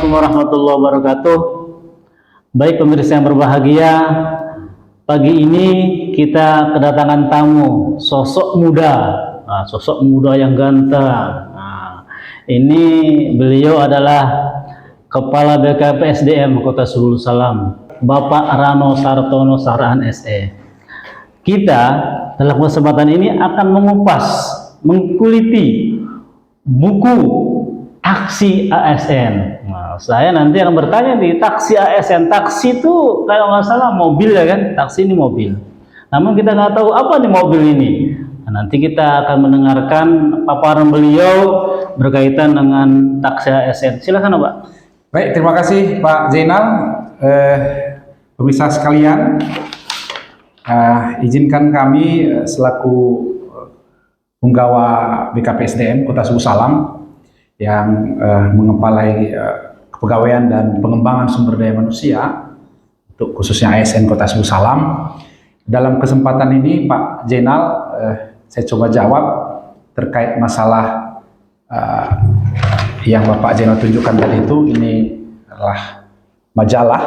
Assalamualaikum warahmatullahi wabarakatuh. Baik pemirsa yang berbahagia, pagi ini kita kedatangan tamu, sosok muda yang ganteng. Ini beliau adalah Kepala BKPSDM Kota Sebulu Salam, Bapak Rano Sartono Sarahan SE. Kita dalam kesempatan ini akan mengupas, mengkuliti buku taksi ASN. Nah, saya nanti akan bertanya di taksi ASN. Taksi itu kalau nggak salah mobil ya kan? Taksi ini mobil. Namun kita nggak tahu apa nih mobil ini. Nah, nanti kita akan mendengarkan paparan beliau berkaitan dengan taksi ASN. Silakan Pak. Baik, terima kasih Pak Zainal. Pemirsa sekalian, izinkan kami selaku penggawa BKPSDM Kota Sebulu Salam yang mengepalai kepegawaian dan pengembangan sumber daya manusia untuk khususnya ASN Kota Sebulu Salam. Dalam kesempatan ini Pak Zainal, saya coba jawab terkait masalah yang Bapak Zainal tunjukkan tadi itu. Ini adalah majalah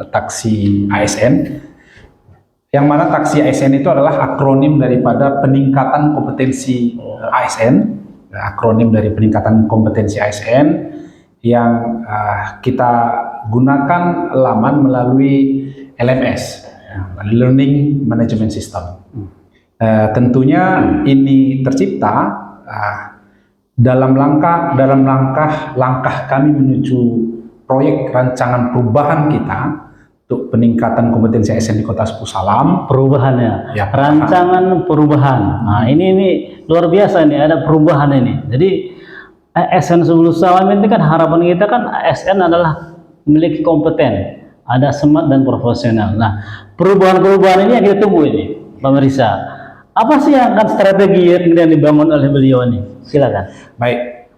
taksi ASN, yang mana taksi ASN itu adalah akronim daripada peningkatan kompetensi ASN. Akronim dari peningkatan kompetensi ASN yang kita gunakan laman melalui LMS, Learning Management System. Tentunya ini tercipta dalam langkah kami menuju proyek rancangan perubahan kita untuk peningkatan kompetensi ASN di Kota Sebulu Salam. Perubahannya, ya, rancangan perubahan. Nah ini luar biasa nih, ada perubahan ini. Jadi ASN Sebulu Salam ini kan harapan kita kan ASN adalah memiliki kompeten, ada smart dan profesional. Nah perubahan-perubahan ini yang kita tunggu ini, pemirsa. Apa sih yang akan strategi yang dibangun oleh beliau ini? Silakan. Baik,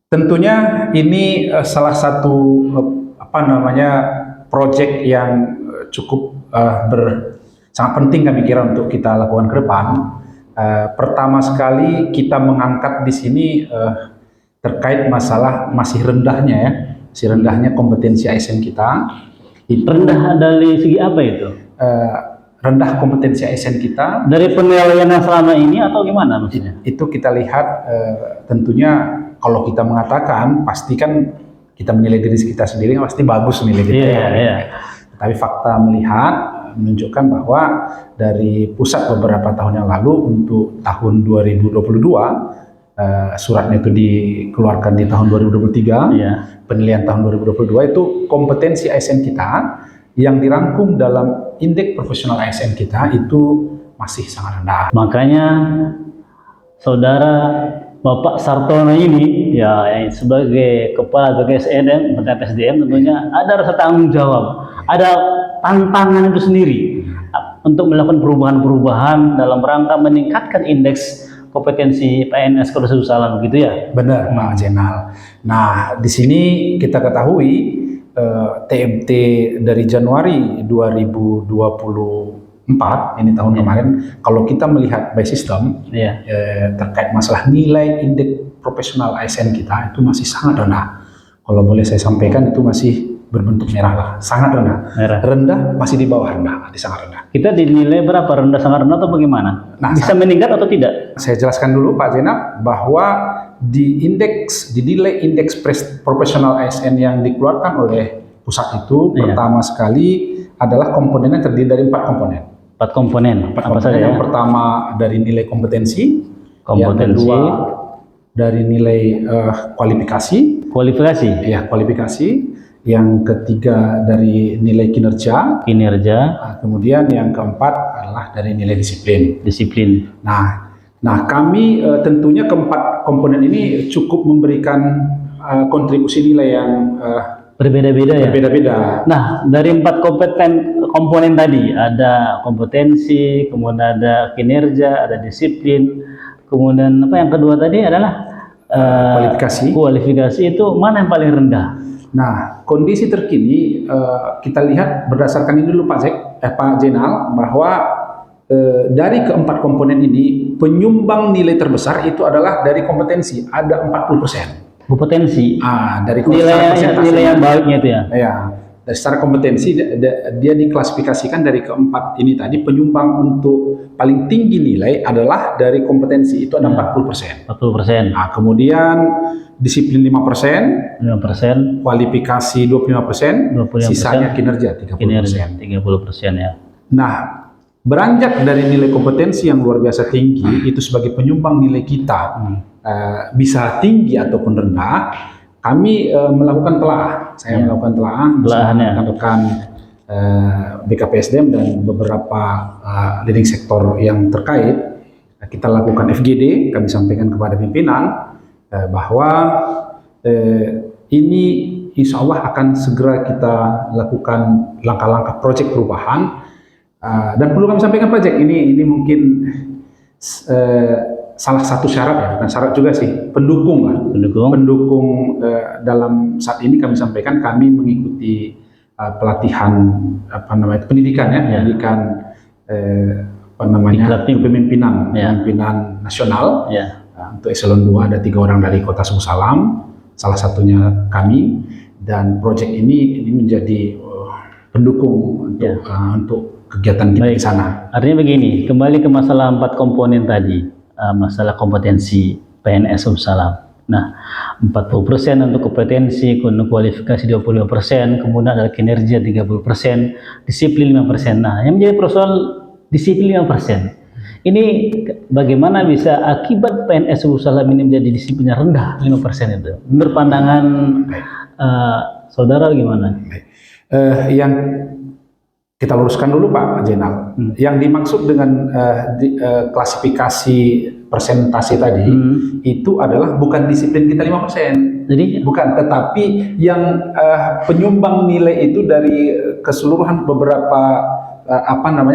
tentunya ini salah satu proyek yang cukup sangat penting kami kira untuk kita lakukan ke depan. Pertama sekali kita mengangkat di sini terkait masalah masih rendahnya kompetensi ASN kita. Rendah dari segi apa itu? Rendah kompetensi ASN kita dari penilaian yang selama ini atau gimana maksudnya? Itu kita lihat tentunya kalau kita mengatakan pasti kan kita menilai diri kita sendiri pasti bagus nilai kita. Tapi fakta menunjukkan bahwa dari pusat beberapa tahun yang lalu untuk tahun 2022, suratnya itu dikeluarkan di tahun 2023, penilaian tahun 2022 itu kompetensi ASN kita yang dirangkum dalam indeks profesional ASN kita itu masih sangat rendah. Makanya saudara Bapak Sartono ini ya sebagai kepala BKPSDM tentunya ada rasa tanggung jawab, ada tantangan itu sendiri untuk melakukan perubahan-perubahan dalam rangka meningkatkan indeks kompetensi PNS Kota Sebulu Salam, begitu ya? Benar, Pak Zainal. Nah, di sini kita ketahui TMT dari Januari 2024 ini tahun kemarin, kalau kita melihat by system terkait masalah nilai indeks profesional ASN kita itu masih sangat rendah. Kalau boleh saya sampaikan itu masih berbentuk merah lah, sangat rendah. Rendah masih di bawah rendah, sangat rendah. Kita dinilai berapa, rendah, sangat rendah atau bagaimana? Nah, bisa meningkat atau tidak? Saya jelaskan dulu Pak Zainal bahwa dinilai indeks profesional ASN yang dikeluarkan oleh pusat itu pertama sekali adalah komponennya terdiri dari 4 komponen. 4 komponen. Apa saja? Yang pertama dari nilai kompetensi, yang kedua dari nilai kualifikasi. Kualifikasi. Yang ketiga dari nilai kinerja. Kemudian yang keempat adalah dari nilai disiplin. Nah kami tentunya keempat komponen ini cukup memberikan kontribusi nilai yang berbeda-beda. Nah dari 4 komponen tadi ada kompetensi, kemudian ada kinerja, ada disiplin, kemudian apa yang kedua tadi adalah kualifikasi. Itu mana yang paling rendah? Nah, kondisi terkini kita lihat berdasarkan ini dulu Pak Zainal, bahwa dari keempat komponen ini penyumbang nilai terbesar itu adalah dari kompetensi, ada 40%. Kompetensi. Dari Nilai persentasenya. yang baiknya itu ya. Ya, dari secara kompetensi dia diklasifikasikan dari keempat ini tadi. Penyumbang untuk paling tinggi nilai adalah dari kompetensi itu ada 40%. 40%. Nah, kemudian disiplin 5%, 5%, kualifikasi 25%, 25%, sisanya kinerja 30%. kinerja 30% ya. Nah, beranjak dari nilai kompetensi yang luar biasa tinggi itu sebagai penyumbang nilai kita bisa tinggi ataupun rendah, kami melakukan telaah. Saya melakukan telaah bersama rekan-rekan BKPSDM dan beberapa leading sektor yang terkait. Kita lakukan FGD, kami sampaikan kepada pimpinan bahwa ini insya Allah akan segera kita lakukan langkah-langkah proyek perubahan. Dan perlu kami sampaikan Pak Jack, ini mungkin salah satu syarat ya, bukan syarat juga sih, pendukung lah. Pendukung dalam saat ini kami sampaikan kami mengikuti pelatihan pendidikan ya, pendidikan kepemimpinan nasional. Untuk eselon 2 ada 3 orang dari Kota Suku Salam, salah satunya kami, dan proyek ini menjadi pendukung untuk kegiatan kita di sana. Artinya begini, kembali ke masalah 4 komponen tadi. Masalah kompetensi PNS Suku Salam. Nah, 40% untuk kompetensi, kualifikasi 25%, kemudian ada kinerja 30%, disiplin 5%. Nah, yang menjadi persoalan disiplin 5%. Ini bagaimana bisa akibat PNS Suku Salam ini menjadi disiplinnya rendah 5% itu? Menurut pandangan saudara gimana? Yang kita luruskan dulu Pak Jenal. Yang dimaksud dengan klasifikasi persentase tadi itu adalah bukan disiplin kita 5%. Jadi bukan, tetapi yang penyumbang nilai itu dari keseluruhan beberapa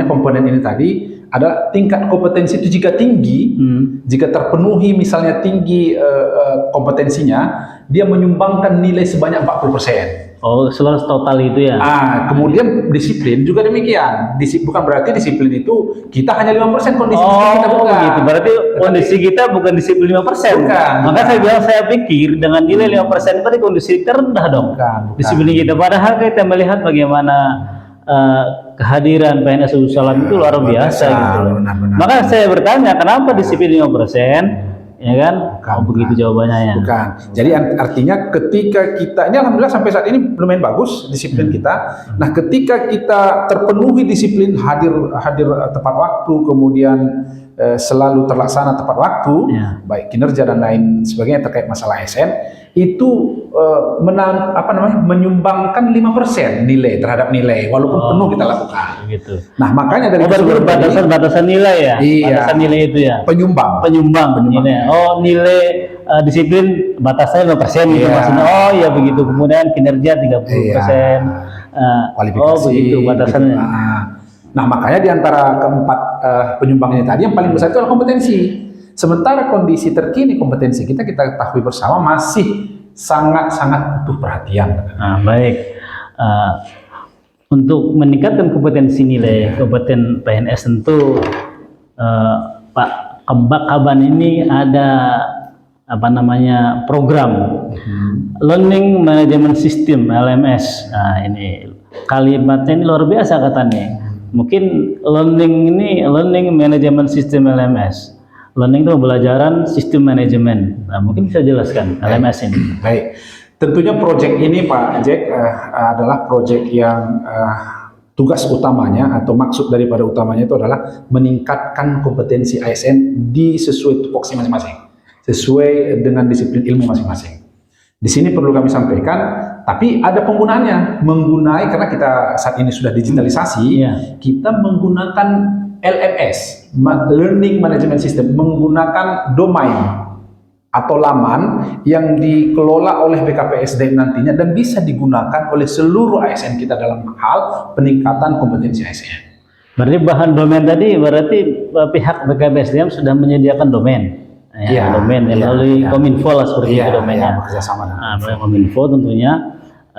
komponen ini tadi adalah tingkat kompetensi itu jika tinggi, jika terpenuhi misalnya tinggi kompetensinya, dia menyumbangkan nilai sebanyak 40%. Oh, seluruh total itu ya. Kemudian disiplin juga demikian. Bukan berarti disiplin itu kita hanya 5% kondisi kita bukan. Gitu. Berarti kondisi kita bukan disiplin 5%. Bukan. Maka saya pikir dengan nilai 5% berarti kondisi kita rendah dong. Bukan. Disiplin kita. Padahal kita melihat bagaimana kehadiran PNS Suku Salam itu luar biasa gitu loh. Benar. Maka saya bertanya kenapa disiplin 5%? Ya kan? Begitu jawabannya ya. Bukan. Jadi artinya ketika kita, ini alhamdulillah sampai saat ini lumayan bagus disiplin kita. Nah, ketika kita terpenuhi disiplin, hadir tepat waktu, kemudian selalu terlaksana tepat waktu, baik kinerja dan lain sebagainya terkait masalah ASN, itu menyumbangkan 5% nilai terhadap nilai walaupun penuh kita lakukan. Gitu. Nah, makanya dari batasan nilai ya. Iya, batasan nilai itu ya. Penyumbang. Nilai. Oh, nilai disiplin batasnya 5% gitu maksudnya. Oh, ya begitu. Kemudian kinerja 30%. Kualifikasi. Begitu batasannya. Nah, makanya di antara keempat penyumbang ini tadi yang paling besar itu adalah kompetensi. Sementara kondisi terkini kompetensi kita ketahui bersama masih sangat-sangat butuh perhatian. Baik. Untuk meningkatkan kompetensi nilai kompeten PNS tentu Pak Kaban ini ada program Learning Management System LMS. Nah, ini kalimatnya ini luar biasa katanya. Mungkin Learning Management System LMS. Learning itu pembelajaran sistem manajemen. Nah, mungkin bisa jelaskan LMS ini. Baik. Tentunya proyek ini Pak Jack adalah proyek yang tugas utamanya atau maksud daripada utamanya itu adalah meningkatkan kompetensi ASN sesuai tupoksi masing-masing, sesuai dengan disiplin ilmu masing-masing. Di sini perlu kami sampaikan, tapi ada penggunaannya. Karena kita saat ini sudah digitalisasi, kita menggunakan LMS, Learning Management System, menggunakan domain atau laman yang dikelola oleh BKPSDM nantinya dan bisa digunakan oleh seluruh ASN kita dalam hal peningkatan kompetensi ASN. Berarti bahan domain tadi pihak BKPSDM sudah menyediakan domain. Domain melalui Kominfo lah seperti itu domainnya. Bekerjasama dengan Kominfo tentunya.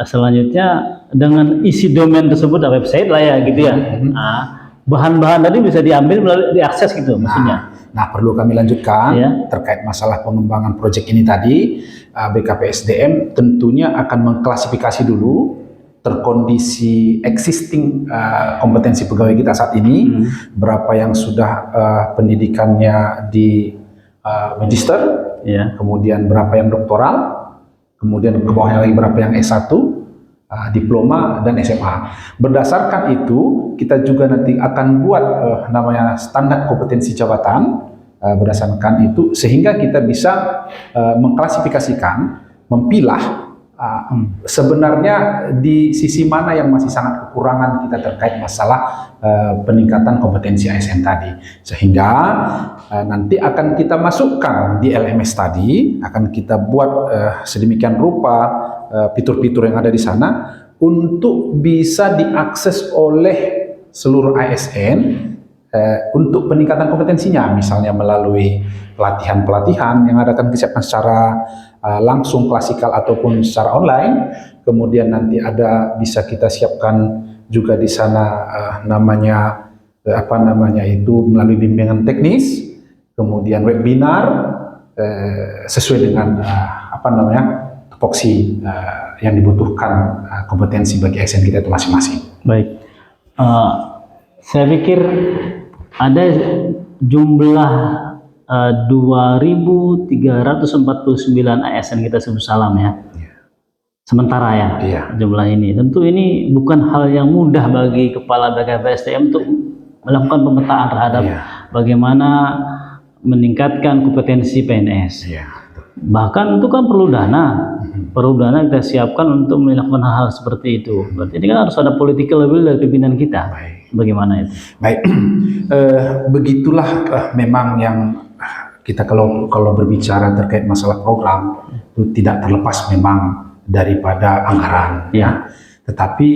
Selanjutnya dengan isi domain tersebut website lah ya gitu ya. Bahan-bahan tadi bisa diambil melalui diakses gitu maksudnya. Nah, perlu kami lanjutkan Ya. terkait masalah pengembangan proyek ini tadi. BKPSDM tentunya akan mengklasifikasi dulu terkondisi existing kompetensi pegawai kita saat ini, berapa yang sudah pendidikannya di magister, Ya. kemudian berapa yang doktoral, kemudian ke bawahnya lagi berapa yang S1, diploma dan SMA. Berdasarkan itu, kita juga nanti akan buat namanya standar kompetensi jabatan berdasarkan itu, sehingga kita bisa mengklasifikasikan, memilah sebenarnya di sisi mana yang masih sangat kekurangan kita terkait masalah peningkatan kompetensi ASN tadi, sehingga nanti akan kita masukkan di LMS tadi, akan kita buat sedemikian rupa fitur-fitur yang ada di sana untuk bisa diakses oleh seluruh ASN untuk peningkatan kompetensinya, misalnya melalui pelatihan-pelatihan yang akan disiapkan secara langsung klasikal ataupun secara online. Kemudian nanti ada bisa kita siapkan juga di sana namanya melalui bimbingan teknis, kemudian webinar sesuai dengan tupoksi yang dibutuhkan kompetensi bagi ASN kita itu masing-masing. Baik, saya pikir ada jumlah 2.349 ASN kita sebut salam ya. Sementara ya, jumlah ini. Tentu ini bukan hal yang mudah bagi Kepala BKPSDM untuk melakukan pemetaan terhadap bagaimana meningkatkan kompetensi PNS. Bahkan itu kan perlu dana. Perlu dana kita siapkan untuk melakukan hal-hal seperti itu. Berarti ini kan harus ada political will dari pimpinan kita. Bagaimana itu? Baik, begitulah memang yang kita kalau berbicara terkait masalah program itu tidak terlepas memang daripada anggaran, ya. Tetapi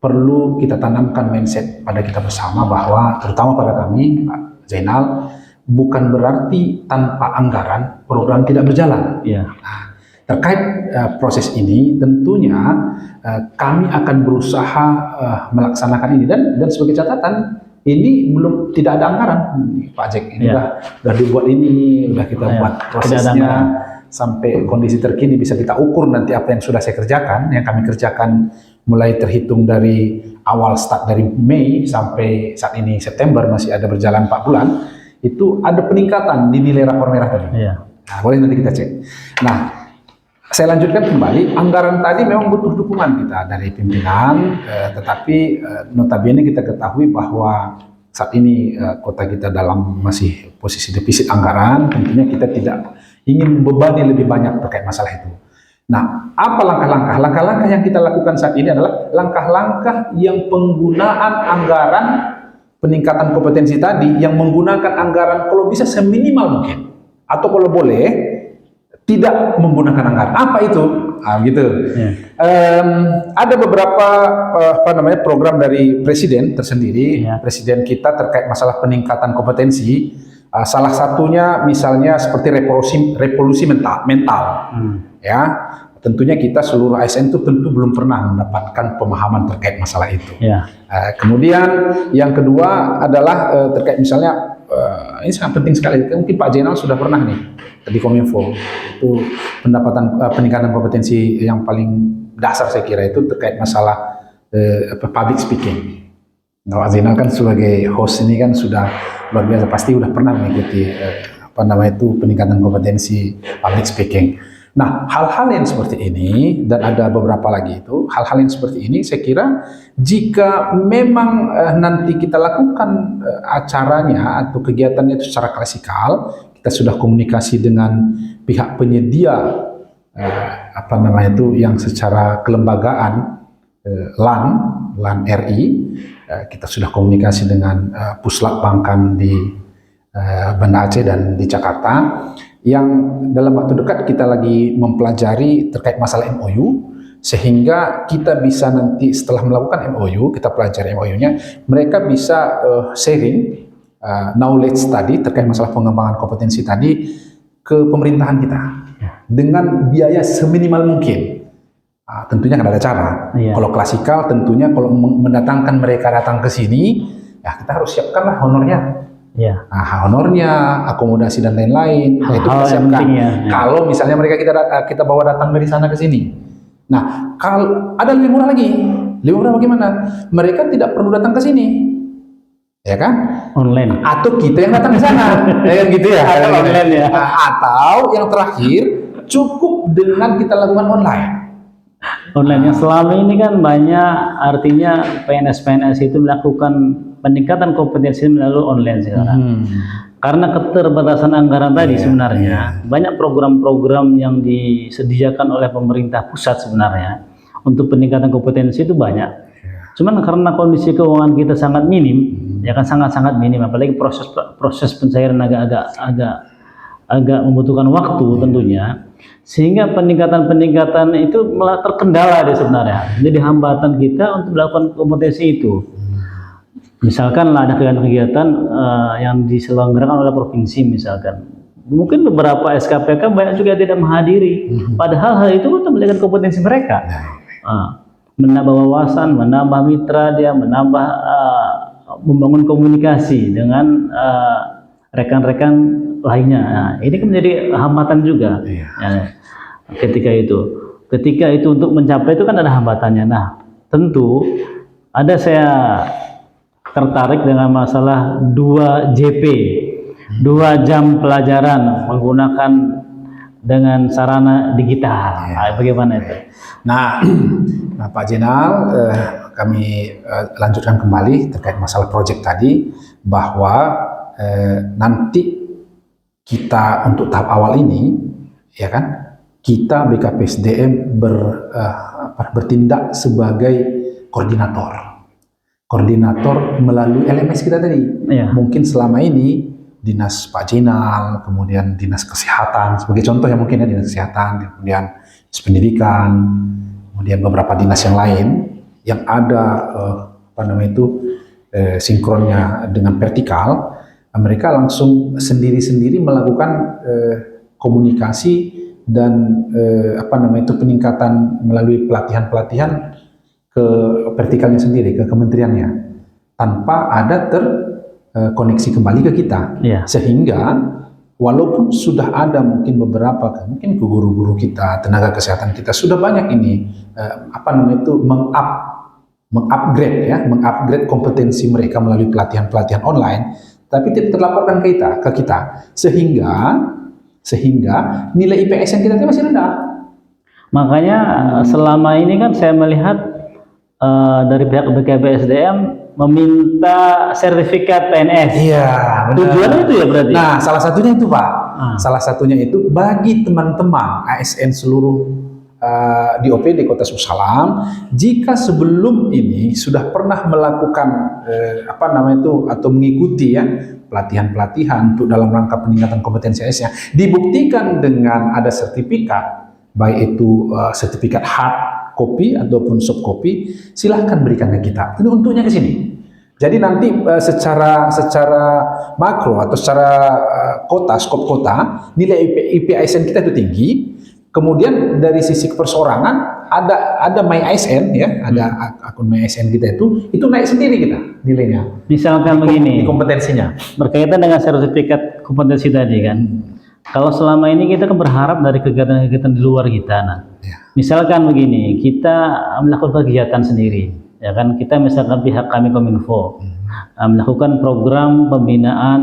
perlu kita tanamkan mindset pada kita bersama bahwa, terutama pada kami, Pak Zainal, bukan berarti tanpa anggaran program tidak berjalan. Nah, terkait proses ini tentunya kami akan berusaha melaksanakan ini, dan sebagai catatan ini belum tidak ada anggaran, Pak Jack. Ini udah dibuat ini, udah kita buat prosesnya sampai kondisi terkini bisa kita ukur nanti apa yang sudah saya kerjakan, yang kami kerjakan mulai terhitung dari awal start dari Mei sampai saat ini September, masih ada berjalan 4 bulan. Itu ada peningkatan di nilai rapor merah tadi. Nah, boleh nanti kita cek. Nah, saya lanjutkan kembali, anggaran tadi memang butuh dukungan kita dari pimpinan, tetapi notabene kita ketahui bahwa saat ini kota kita dalam masih posisi defisit anggaran, tentunya kita tidak ingin membebani lebih banyak terkait masalah itu. Nah, apa langkah-langkah? Langkah-langkah yang kita lakukan saat ini adalah langkah-langkah yang penggunaan anggaran peningkatan kompetensi tadi, yang menggunakan anggaran kalau bisa seminimal mungkin, atau kalau boleh tidak menggunakan anggaran. Apa itu? Gitu. Ada beberapa program dari presiden tersendiri, presiden kita terkait masalah peningkatan kompetensi. Salah satunya misalnya seperti revolusi mental. Ya, tentunya kita seluruh ASN itu tentu belum pernah mendapatkan pemahaman terkait masalah itu. Kemudian yang kedua adalah terkait misalnya ini sangat penting sekali. Mungkin Pak Zainal sudah pernah nih di Kominfo, itu peningkatan kompetensi yang paling dasar saya kira itu terkait masalah public speaking. Nah, Pak Zainal kan sebagai host ini kan sudah luar biasa, pasti sudah pernah mengikuti peningkatan kompetensi public speaking. Nah, hal-hal yang seperti ini, dan ada beberapa lagi itu, hal-hal yang seperti ini saya kira jika memang nanti kita lakukan acaranya atau kegiatannya itu secara klasikal, kita sudah komunikasi dengan pihak penyedia yang secara kelembagaan LAN RI, kita sudah komunikasi dengan Puslap Bangkan di Banda Aceh dan di Jakarta, yang dalam waktu dekat kita lagi mempelajari terkait masalah MOU, sehingga kita bisa nanti setelah melakukan MOU, kita pelajari MOU-nya, mereka bisa sharing knowledge tadi terkait masalah pengembangan kompetensi tadi ke pemerintahan kita dengan biaya seminimal mungkin. Tentunya kan ada cara. Kalau klasikal tentunya kalau mendatangkan mereka datang ke sini, ya kita harus siapkanlah honornya Ya. Nah, honornya, akomodasi dan lain-lain, nah, itu Hal-hal kita yang siapkan. penting ya. Kalau misalnya mereka kita bawa datang dari sana ke sini. Nah, kalau ada lebih murah lagi. Lebih murah bagaimana? Mereka tidak perlu datang ke sini. Ya kan? Online. Atau kita yang datang ke sana. Ya kan gitu ya. Atau online ya. Nah, atau yang terakhir cukup dengan kita lakukan online. Online yang selama ini kan banyak, artinya PNS itu melakukan peningkatan kompetensi melalui online sekarang. Karena keterbatasan anggaran tadi sebenarnya banyak program-program yang disediakan oleh pemerintah pusat sebenarnya untuk peningkatan kompetensi itu banyak. Cuman karena kondisi keuangan kita sangat minim, ya kan sangat-sangat minim, apalagi proses pencairan agak membutuhkan waktu tentunya, sehingga peningkatan itu malah terkendala deh sebenarnya. Jadi hambatan kita untuk melakukan kompetensi itu. Misalkan lah ada kegiatan yang diselenggarakan oleh provinsi misalkan. Mungkin beberapa SKPK banyak juga tidak menghadiri. Padahal hal itu untuk meningkatkan kompetensi mereka. Menambah wawasan, menambah mitra dia, menambah membangun komunikasi dengan rekan-rekan lainnya. Nah, ini kan menjadi hambatan juga. Ya, ketika itu untuk mencapai itu kan ada hambatannya. Nah, tentu saya tertarik dengan masalah 2JP, 2 jam pelajaran menggunakan dengan sarana digital. Bagaimana itu? Nah, Pak Jenal, kami lanjutkan kembali terkait masalah proyek tadi, bahwa nanti kita untuk tahap awal ini, ya kan, kita BKPSDM bertindak sebagai koordinator melalui LMS kita tadi. Mungkin selama ini Dinas Pak Jenal, kemudian Dinas Kesehatan, sebagai contoh ya mungkin ya, Dinas Kesehatan, kemudian Dinas Pendidikan, kemudian beberapa dinas yang lain yang ada sinkronnya dengan vertikal, mereka langsung sendiri-sendiri melakukan komunikasi dan peningkatan melalui pelatihan-pelatihan ke vertikalnya sendiri, ke kementeriannya, tanpa ada terkoneksi kembali ke kita. Sehingga walaupun sudah ada mungkin beberapa, mungkin guru-guru kita, tenaga kesehatan kita sudah banyak ini mengupgrade kompetensi mereka melalui pelatihan-pelatihan online, tapi tidak terlaporkan ke kita, sehingga nilai IPS yang kita masih rendah. Makanya selama ini kan saya melihat dari pihak BKPSDM meminta sertifikat PNS. Iya, tujuannya itu ya berarti. Nah, salah satunya itu Pak. Salah satunya itu bagi teman-teman ASN seluruh di OPD Kota Susalam, jika sebelum ini sudah pernah melakukan atau mengikuti ya pelatihan-pelatihan untuk dalam rangka peningkatan kompetensi ASN, dibuktikan dengan ada sertifikat, baik itu sertifikat hard copy ataupun soft copy, silahkan berikan ke kita. Ini untuknya ke sini. Jadi nanti secara makro atau secara skop kota, nilai IP ASN kita itu tinggi. Kemudian dari sisi perseorangan ada My ASN ya, ada akun My ASN kita itu naik sendiri kita nilainya. Misalkan begini, kompetensinya berkaitan dengan sertifikat kompetensi tadi kan. Kalau selama ini kita kan berharap dari kegiatan-kegiatan di luar kita. Misalkan begini, kita melakukan kegiatan sendiri, ya kan? Kita misalkan pihak kami Kominfo melakukan program pembinaan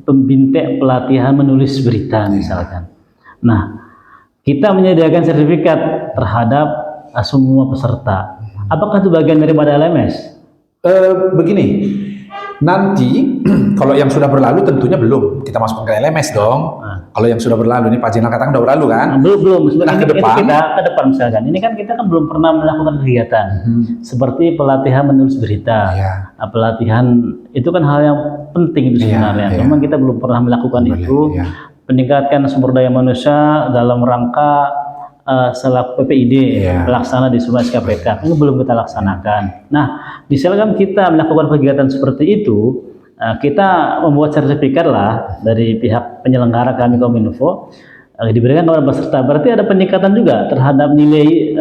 pembintek pelatihan menulis berita misalkan. Nah, kita menyediakan sertifikat terhadap semua peserta. Apakah itu bagian daripada LMS? Begini, nanti kalau yang sudah berlalu tentunya belum kita masukkan ke LMS dong. Kalau yang sudah berlalu, ini Pak Jenal katakan udah berlalu kan? Belum. Nah, ke depan misalkan. Ini kan kita kan belum pernah melakukan kegiatan seperti pelatihan menulis berita. Pelatihan itu kan hal yang penting itu sebenarnya. Memang kita belum pernah melakukan itu. Peningkatkan sumber daya manusia dalam rangka selaku PPID pelaksana di semua SKPK ini belum kita laksanakan. Nah, misalkan kita melakukan kegiatan seperti itu, kita membuat sertifikat lah dari pihak penyelenggara kami Kominfo, diberikan kepada peserta. Berarti ada peningkatan juga terhadap nilai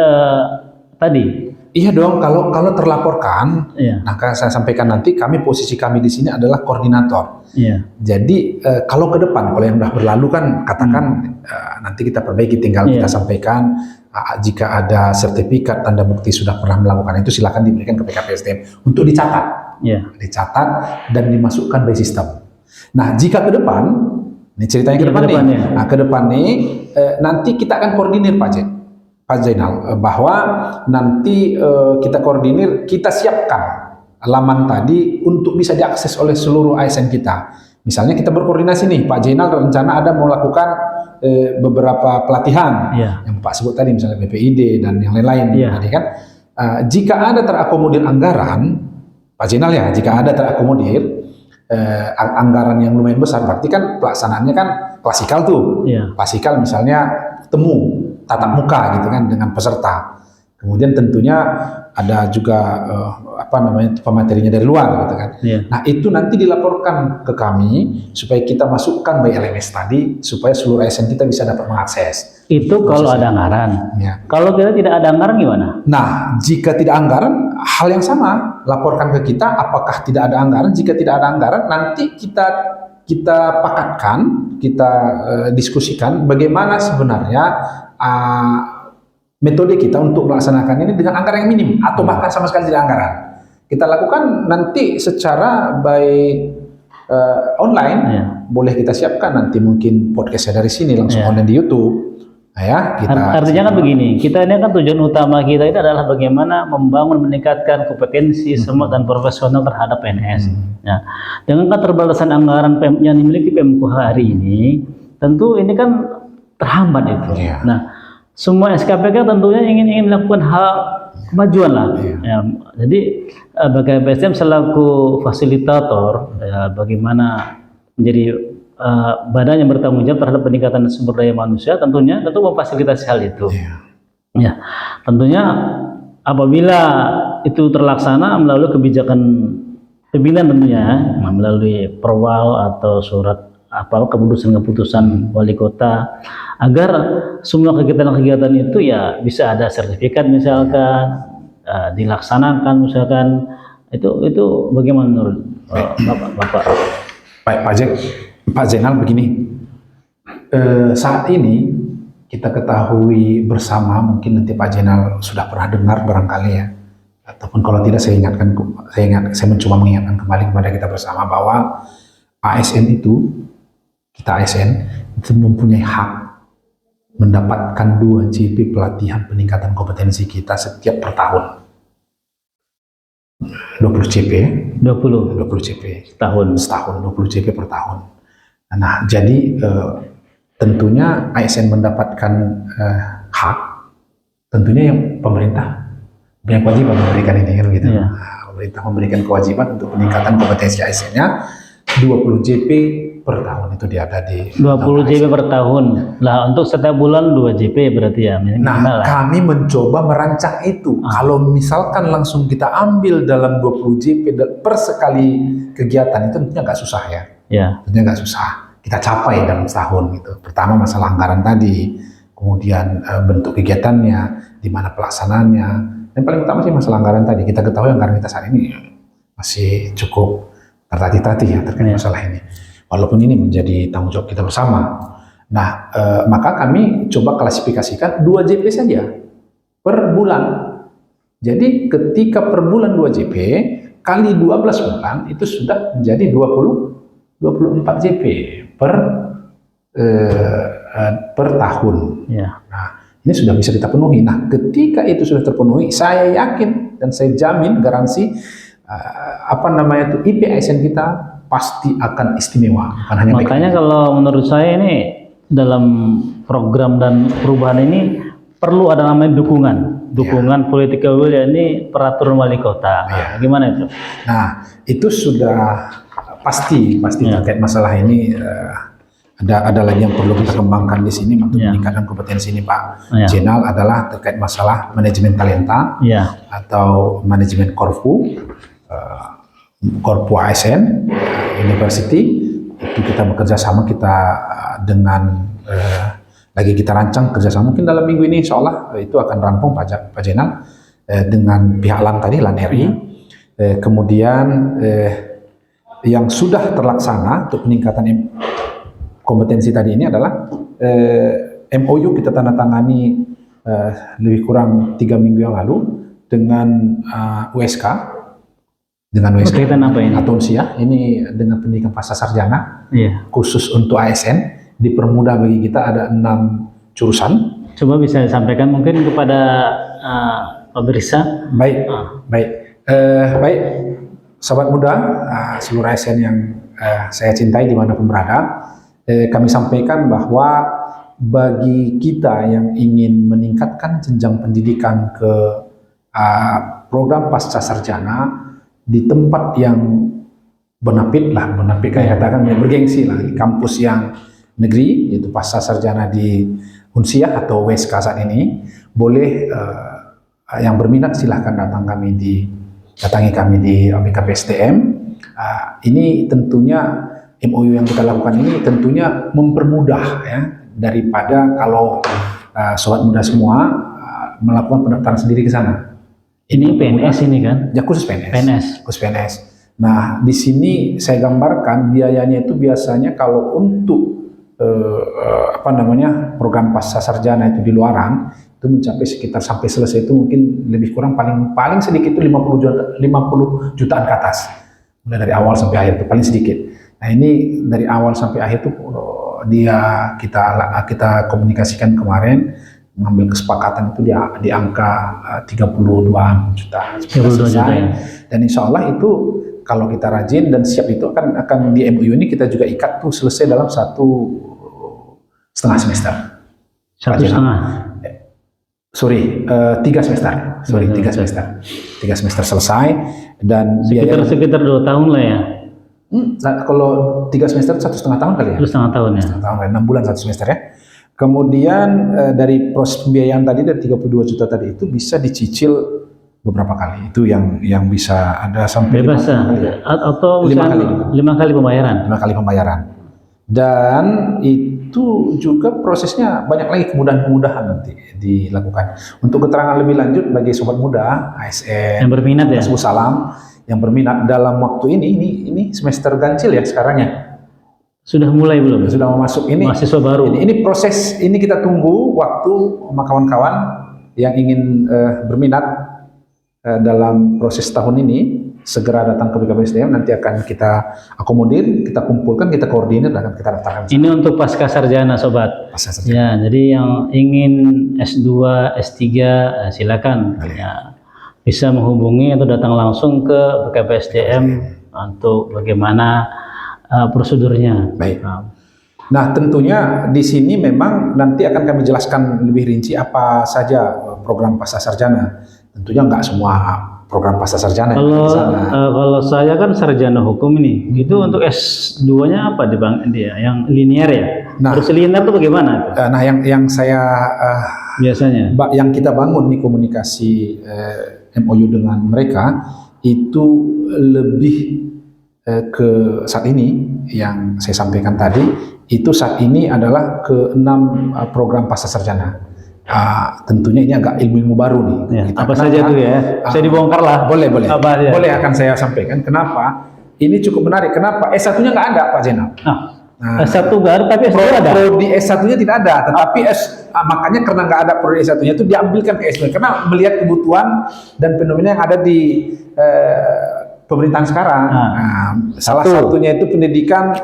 tadi Iya dong, kalau terlaporkan, Iya. nah kan saya sampaikan nanti posisi kami di sini adalah koordinator. Iya. Jadi kalau ke depan, kalau yang sudah berlalu kan katakan nanti kita perbaiki, tinggal kita sampaikan jika ada sertifikat tanda bukti sudah pernah melakukan itu silakan diberikan ke PKPSDM untuk dicatat, dicatat dan dimasukkan by sistem. Nah jika ke depan, ini ceritanya ke depan nih, nah ke depan nih nanti kita akan koordinir Pak Zainal, bahwa nanti kita koordinir, kita siapkan laman tadi untuk bisa diakses oleh seluruh ASN kita. Misalnya kita berkoordinasi nih, Pak Zainal rencana ada mau lakukan beberapa pelatihan yang Pak sebut tadi, misalnya BPID dan yang lain-lain tadi kan. Jika ada terakomodir anggaran, Pak Zainal ya, jika ada terakomodir anggaran yang lumayan besar, berarti kan pelaksanaannya kan klasikal tuh, klasikal misalnya temu tatap muka gitu kan dengan peserta. Kemudian tentunya ada juga pematerinya dari luar gitu kan. Nah itu nanti dilaporkan ke kami supaya kita masukkan by LMS tadi supaya seluruh ASN kita bisa dapat mengakses. Itu kalau ada anggaran. Kalau kita tidak ada anggaran gimana? Nah jika tidak anggaran, hal yang sama, laporkan ke kita apakah tidak ada anggaran. Jika tidak ada anggaran, nanti kita pakatkan, kita diskusikan bagaimana sebenarnya metode kita untuk melaksanakan ini dengan anggaran yang minim atau bahkan sama sekali tidak anggaran. Kita lakukan nanti secara by online, boleh kita siapkan nanti mungkin podcastnya dari sini langsung online di YouTube. Nah, artinya kan begini, kita ini kan tujuan utama kita ini adalah bagaimana membangun, meningkatkan kompetensi semua dan profesional terhadap PNS. Dengan keterbatasan anggaran yang dimiliki Pemko hari ini, tentu ini kan terhambat itu. Nah, semua SKPK tentunya ingin melakukan hal kemajuan lah. Jadi bagi PSDM selaku fasilitator, bagaimana menjadi badan yang bertanggung jawab terhadap peningkatan sumber daya manusia, tentu memfasilitasi hal itu. Tentunya apabila itu terlaksana melalui kebijakan pimpinan tentunya, melalui perwal atau surat keputusan wali kota, agar semua kegiatan-kegiatan itu ya bisa ada sertifikat misalkan, dilaksanakan misalkan, itu bagaimana menurut Bapak? Baik Pak Zainal, begini, saat ini kita ketahui bersama, mungkin nanti Pak Zainal sudah pernah dengar barangkali ya, ataupun kalau tidak saya mencoba mengingatkan kembali kepada kita bersama bahwa ASN itu, kita ASN itu mempunyai hak mendapatkan 2 JP pelatihan peningkatan kompetensi kita setiap per tahun. 20 JP 20 JP setahun 20 JP per tahun. Nah jadi tentunya ASN mendapatkan hak, tentunya yang pemerintah punya kewajiban memberikan ini kan gitu. Pemerintah memberikan kewajiban untuk peningkatan kompetensi ASN-nya 20 JP per tahun, itu dia ada di 20 JP per tahun. Lah untuk setiap bulan 2 JP berarti ya. Nah, kami mencoba merancang itu. Kalau misalkan langsung kita ambil dalam 20 JP per sekali kegiatan, itu tentunya nggak susah ya. Tentunya nggak susah. Kita capai dalam setahun gitu. Pertama masalah anggaran tadi, kemudian bentuk kegiatannya, di mana pelaksanaannya, dan paling utama sih masalah anggaran tadi. Kita ketahui anggaran kita saat ini masih cukup tertatih-tatih ya terkait masalah ini. Walaupun ini menjadi tanggung jawab kita bersama. Nah, maka kami coba klasifikasikan 2 JP saja per bulan. Jadi ketika per bulan 2 JP kali 12 bulan itu sudah menjadi 24 JP per tahun. Nah, ini sudah bisa kita penuhi. Nah, ketika itu sudah terpenuhi, saya yakin dan saya jamin garansi IP ASN kita pasti akan istimewa. Bukan hanya makanya kalau menurut saya ini dalam program dan perubahan ini perlu ada namanya dukungan political will, ya ini peraturan wali kota. Gimana itu? Nah itu sudah pasti terkait masalah ini. Ada lagi yang perlu kita kembangkan di sini untuk meningkatkan kompetensi ini Pak Zainal, adalah terkait masalah manajemen talenta atau manajemen korpu ASN University. Itu kita bekerja sama dengan lagi kita rancang kerjasama, mungkin dalam minggu ini insya Allah itu akan rampung Pak Zainal. dengan pihak LAN tadi, LAN RI. Kemudian yang sudah terlaksana untuk peningkatan kompetensi tadi ini adalah MOU kita tanda tangani lebih kurang 3 minggu yang lalu dengan USK. Dengan USK Berkaitan apa ini? atau Unsia, ini dengan pendidikan pasca sarjana khusus untuk ASN, dipermudah bagi kita ada 6 jurusan. Coba bisa disampaikan mungkin kepada pemirsa. Baik, baik, sahabat muda, seluruh ASN yang saya cintai dimanapun berada, kami sampaikan bahwa bagi kita yang ingin meningkatkan jenjang pendidikan ke program pasca sarjana di tempat yang bonafit kayak katakan yang bergengsi lah, di kampus yang negeri, yaitu pasca sarjana di Unsia atau WSK saat ini, boleh yang berminat silahkan datangi kami di BKPSDM. Ini tentunya MOU yang kita lakukan ini tentunya mempermudah ya, daripada kalau sobat muda semua melakukan pendaftaran sendiri ke sana. Ini PNS ini kan? Ya, khusus PNS. Nah, di sini saya gambarkan biayanya itu biasanya kalau untuk program pasca sarjana itu di luaran itu mencapai sekitar sampai selesai itu mungkin lebih kurang paling sedikit itu 50 jutaan ke atas. Mulai dari awal sampai akhir itu paling sedikit. Nah, ini dari awal sampai akhir itu kita komunikasikan kemarin, mengambil kesepakatan itu di angka 32 juta. Ya. Dan insya Allah itu kalau kita rajin dan siap itu akan di MOU ini kita juga ikat tuh selesai dalam 1,5 semester. 3 semester. 3 semester selesai dan sekitar 2 tahun lah ya. Kalau 3 semester 1,5 tahun kali ya. 1,5 tahun ya. 6 bulan 1 semester ya. Kemudian dari proses pembiayaan tadi dari 32 juta tadi itu bisa dicicil beberapa kali. Itu yang bisa ada sampai bebas atau 5 kali pembayaran. 5 kali pembayaran. Dan itu juga prosesnya banyak lagi kemudahan-kemudahan nanti dilakukan. Untuk keterangan lebih lanjut bagi sobat muda ASN yang berminat ya. Salam yang berminat dalam waktu ini semester ganjil ya sekarang ya. Sudah mulai belum? Sudah mau masuk ini. Mahasiswa baru. Ini proses ini kita tunggu waktu kawan-kawan yang ingin berminat dalam proses tahun ini segera datang ke BKPSDM, nanti akan kita akomodir, kita kumpulkan, kita koordinir dan kita daftarkan. Ini untuk pasca sarjana sobat. Pasca sarjana. Ya, jadi yang ingin S2, S3 silakan ya, bisa menghubungi atau datang langsung ke BKPSDM untuk bagaimana prosedurnya. Baik. Nah, tentunya di sini memang nanti akan kami jelaskan lebih rinci apa saja program pasca sarjana. Tentunya nggak semua program pasca sarjana. Kalau saya kan sarjana hukum ini, itu untuk S2-nya apa di Bang dia? Yang linear ya? Nah, terus linear itu bagaimana? Nah, yang saya biasanya, yang kita bangun nih komunikasi MOU dengan mereka itu lebih ke saat ini yang saya sampaikan tadi itu saat ini adalah ke-6 program pasca sarjana. Tentunya ini agak ilmu baru nih. Ya, apa saja itu ya? Saya dibongkar lah. Boleh. Boleh akan saya sampaikan. Kenapa? Ini cukup menarik. Kenapa? S1-nya nggak ada, Pak Zainal. Nah, S1 baru tapi S2 ada. Prodi S1-nya tidak ada, tetapi makanya karena nggak ada prodi S1-nya itu diambilkan ke S2 karena melihat kebutuhan dan fenomena yang ada di pemerintahan sekarang. Salah satunya itu pendidikan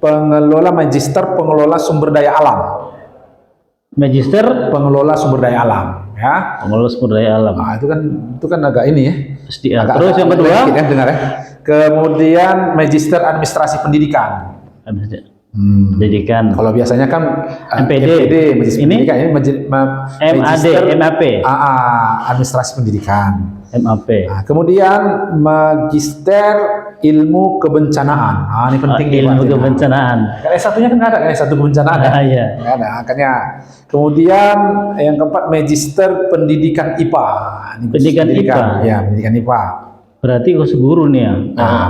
pengelola magister pengelola sumber daya alam. Magister pengelola sumber daya alam, ya. Pengelola sumber daya alam. Nah, itu kan agak ini ya. Terus yang kedua, ya, dengar ya. Kemudian magister administrasi pendidikan. Pendidikan. Kalau biasanya kan MPD magister ini pendidikan ini MAD, MAP. Administrasi pendidikan. MAP. Nah, kemudian magister ilmu kebencanaan. Ini penting nih, ilmu kebencanaan. Karena S1-nya kan nggak ada, S1 kebencanaan ya. Iya. Nggak ada, makanya. Kemudian yang keempat magister pendidikan IPA. Pendidikan IPA. Ya, pendidikan IPA. Berarti khusus guru nih ya.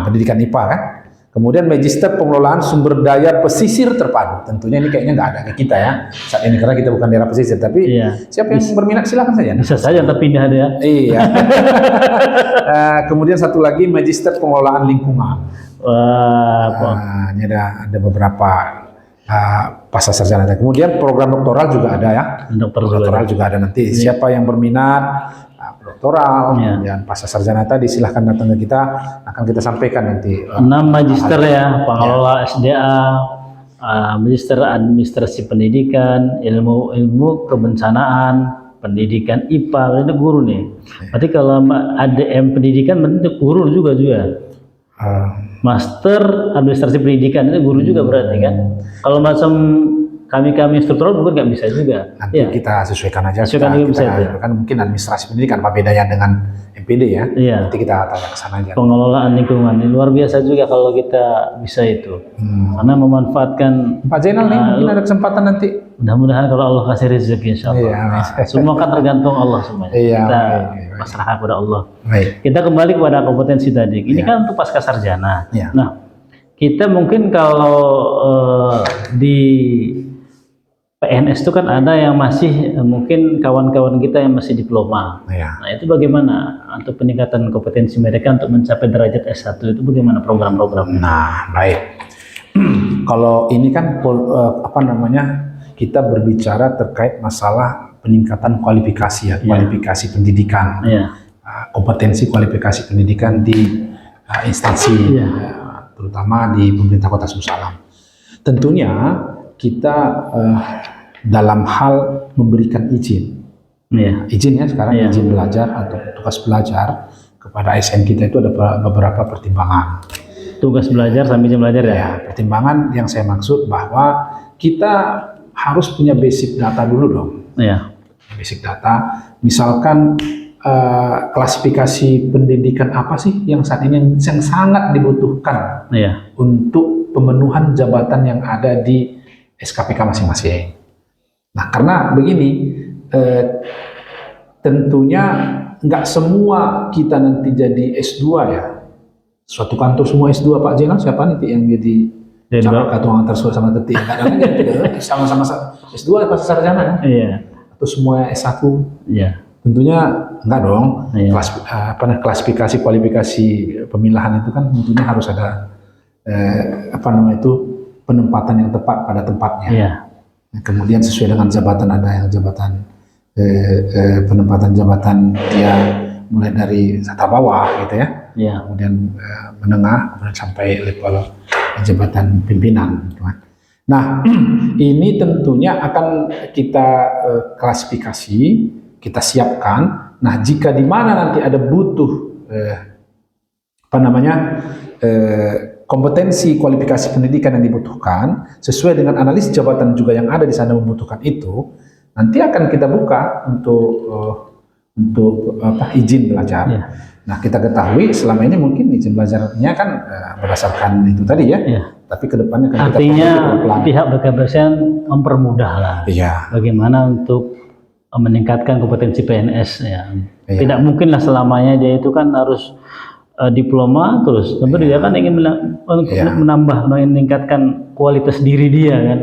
Pendidikan IPA kan. Kemudian Magister Pengelolaan Sumber Daya Pesisir Terpadu. Tentunya ini kayaknya nggak ada ke kita ya saat ini karena kita bukan daerah pesisir. Tapi siapa yang berminat silakan saja. Bisa saja tapi pindah dia. Iya. Kemudian satu lagi Magister Pengelolaan Lingkungan. Ini ada beberapa pasca sarjana. Kemudian program doktoral juga ada ya. Doktoral juga ada nanti. Siapa yang berminat doktoral, kemudian pasca sarjana tadi silahkan datang ke kita, akan kita sampaikan nanti. 6 magister ya, pengelola SDA, magister administrasi pendidikan, ilmu kebencanaan, pendidikan IPA, itu guru nih. Berarti kalau ADM pendidikan berarti guru juga. Master administrasi pendidikan itu guru juga berarti kan. Kalau macam kami struktural mungkin nggak bisa juga. Nanti kita sesuaikan aja. Kita kan mungkin administrasi pendidikan apa bedanya dengan MPD ya. Nanti kita tanya ke sana aja. Pengelolaan lingkungan ini luar biasa juga kalau kita bisa itu. Karena memanfaatkan Pak Zainal nih mungkin ada kesempatan nanti. Mudah-mudahan kalau Allah kasih rezeki insyaallah. Semua kan tergantung Allah semuanya. Kita pasrahkan kepada Allah. Kita kembali kepada kompetensi tadi. Ini kan untuk pasca sarjana. Nah, kita mungkin kalau di PNS itu kan ada yang masih mungkin kawan-kawan kita yang masih diploma. Nah itu bagaimana untuk peningkatan kompetensi mereka untuk mencapai derajat S1 itu bagaimana program-programnya? Nah baik, kalau ini kan kita berbicara terkait masalah peningkatan kualifikasi ya, kualifikasi pendidikan, kompetensi kualifikasi pendidikan di instansi, terutama di pemerintah Kota Sumbawa. Tentunya kita dalam hal memberikan izin, izin ya sekarang izin belajar atau tugas belajar kepada ASN kita itu ada beberapa pertimbangan. Tugas belajar sambil izin belajar ya? Pertimbangan yang saya maksud bahwa kita harus punya basic data dulu dong. Basic data, misalkan klasifikasi pendidikan apa sih yang saat ini yang sangat dibutuhkan untuk pemenuhan jabatan yang ada di SKPK masing-masing. Nah, karena begini, tentunya nggak semua kita nanti jadi S2 ya. Suatu kantor semua S2, Pak Zainal siapa nanti yang jadi ketua antar sama tetik? Kadang-kadang sama-sama S2 pas sarjana. Atau semua S1. Tentunya enggak dong. Klasifikasi kualifikasi pemilahan itu kan tentunya harus ada penempatan yang tepat pada tempatnya. Kemudian sesuai dengan jabatan, ada yang jabatan penempatan jabatan dia mulai dari sata bawah gitu ya. Kemudian menengah, kemudian sampai level jabatan pimpinan. Nah, ini tentunya akan kita klasifikasi, kita siapkan. Nah, jika di mana nanti ada butuh kompetensi kualifikasi pendidikan yang dibutuhkan sesuai dengan analis jabatan juga yang ada di sana membutuhkan itu, nanti akan kita buka untuk izin belajar. Nah, kita ketahui selama ini mungkin izin belajarnya kan berdasarkan itu tadi ya. Tapi kedepannya kan artinya pihak BKPSN mempermudah lah. Bagaimana untuk meningkatkan kompetensi PNS ya. Tidak mungkin lah selamanya dia itu kan harus diploma terus, tentu dia kan ingin meningkatkan kualitas diri dia kan.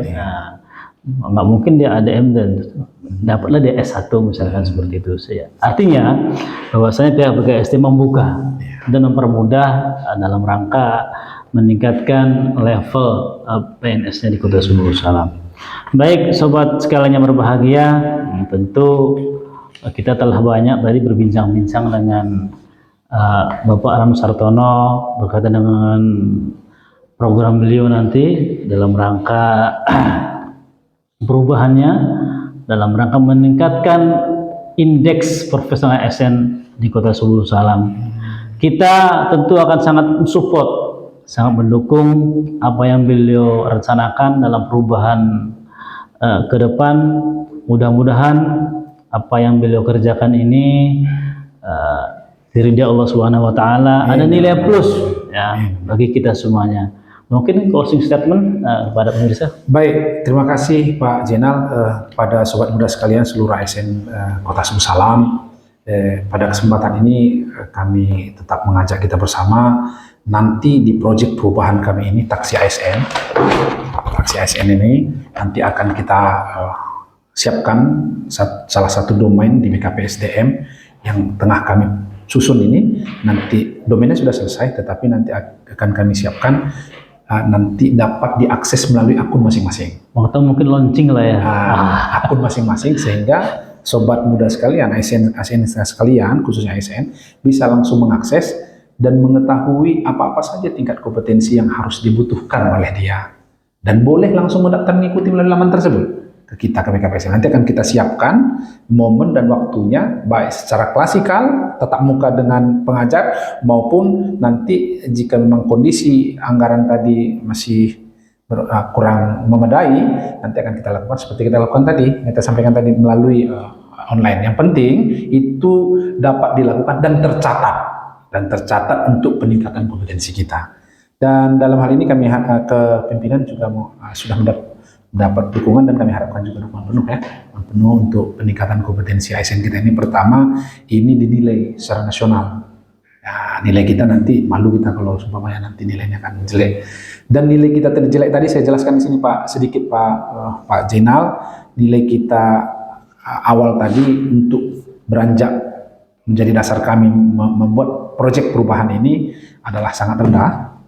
Nggak mungkin dia ADM dan dapatlah dia S1 misalkan seperti itu. Artinya bahwasanya pihak BKSD membuka dan mempermudah dalam rangka meningkatkan level PNS-nya di Kota Sumbawa. Baik sobat sekalian yang berbahagia, tentu kita telah banyak tadi berbincang-bincang dengan Bapak Ram Sartono berkaitan dengan program beliau nanti dalam rangka perubahannya, dalam rangka meningkatkan indeks profesional ASN di Kota Sumbawa. Kita tentu akan sangat support, sangat mendukung apa yang beliau rencanakan dalam perubahan ke depan. Mudah-mudahan apa yang beliau kerjakan ini diridai Allah Subhanahu wa taala, ada nilai plus ya bagi kita semuanya. Mungkin closing statement kepada pemirsa. Baik, terima kasih Pak Zainal, pada sobat muda sekalian seluruh ASN Kota Sumbawa. Pada kesempatan ini kami tetap mengajak kita bersama nanti di proyek perubahan kami ini taksi ASN ini nanti akan kita siapkan salah satu domain di BKPSDM yang tengah kami susun ini. Nanti domainnya sudah selesai, tetapi nanti akan kami siapkan nanti dapat diakses melalui akun masing-masing. Atau mungkin launching lah ya. Akun masing-masing, sehingga sobat muda sekalian, ASN sekalian, khususnya ASN, bisa langsung mengakses dan mengetahui apa-apa saja tingkat kompetensi yang harus dibutuhkan oleh dia. Dan boleh langsung mendaftar mengikuti melalui laman tersebut ke kita, ke BKPSDM. Nanti akan kita siapkan momen dan waktunya, baik secara klasikal, tatap muka dengan pengajar, maupun nanti jika memang kondisi anggaran tadi masih kurang memadai, nanti akan kita lakukan seperti kita lakukan tadi, kita sampaikan tadi melalui online. Yang penting itu dapat dilakukan dan tercatat untuk peningkatan kompetensi kita. Dan dalam hal ini kami ke pimpinan juga sudah mendapat dukungan, dan kami harapkan juga dukungan penuh untuk peningkatan kompetensi ASN kita ini. Pertama, ini dinilai secara nasional. Ya, nilai kita nanti malu kita kalau sumpamanya nanti nilainya akan jelek. Dan nilai kita jelek tadi saya jelaskan di sini Pak Jainal, nilai kita awal tadi untuk beranjak menjadi dasar kami membuat proyek perubahan ini adalah sangat rendah,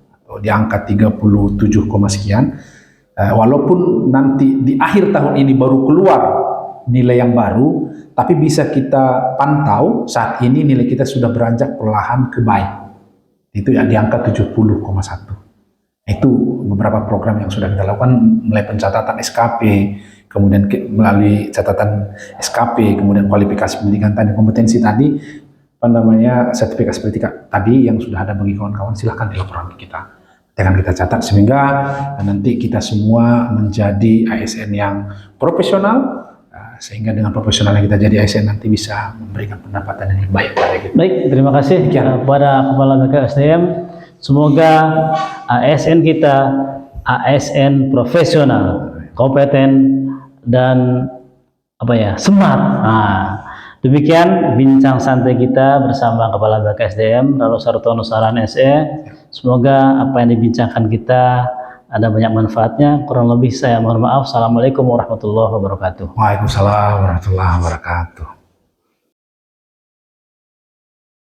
di angka 37, sekian. Walaupun nanti di akhir tahun ini baru keluar nilai yang baru, tapi bisa kita pantau saat ini nilai kita sudah beranjak perlahan ke baik. Itu ya di angka 70,1. Itu beberapa program yang sudah kita lakukan, mulai pencatatan SKP, kemudian melalui catatan SKP, kemudian kualifikasi pendidikan tadi, kompetensi tadi, sertifikat tadi yang sudah ada bagi kawan-kawan, silahkan dilaporkan ke kita. Akan kita catat sehingga nanti kita semua menjadi ASN yang profesional, sehingga dengan profesional yang kita jadi ASN nanti bisa memberikan pendapatan yang lebih baik pada kita. Baik, terima kasih kepada Kepala BKSDM. Semoga ASN kita ASN profesional, kompeten, dan smart. Demikian bincang santai kita bersama Kepala BKSDM Raro Sartono Saran SE. Semoga apa yang dibincangkan kita ada banyak manfaatnya. Kurang lebih saya mohon maaf. Assalamualaikum warahmatullahi wabarakatuh. Waalaikumsalam warahmatullahi wabarakatuh.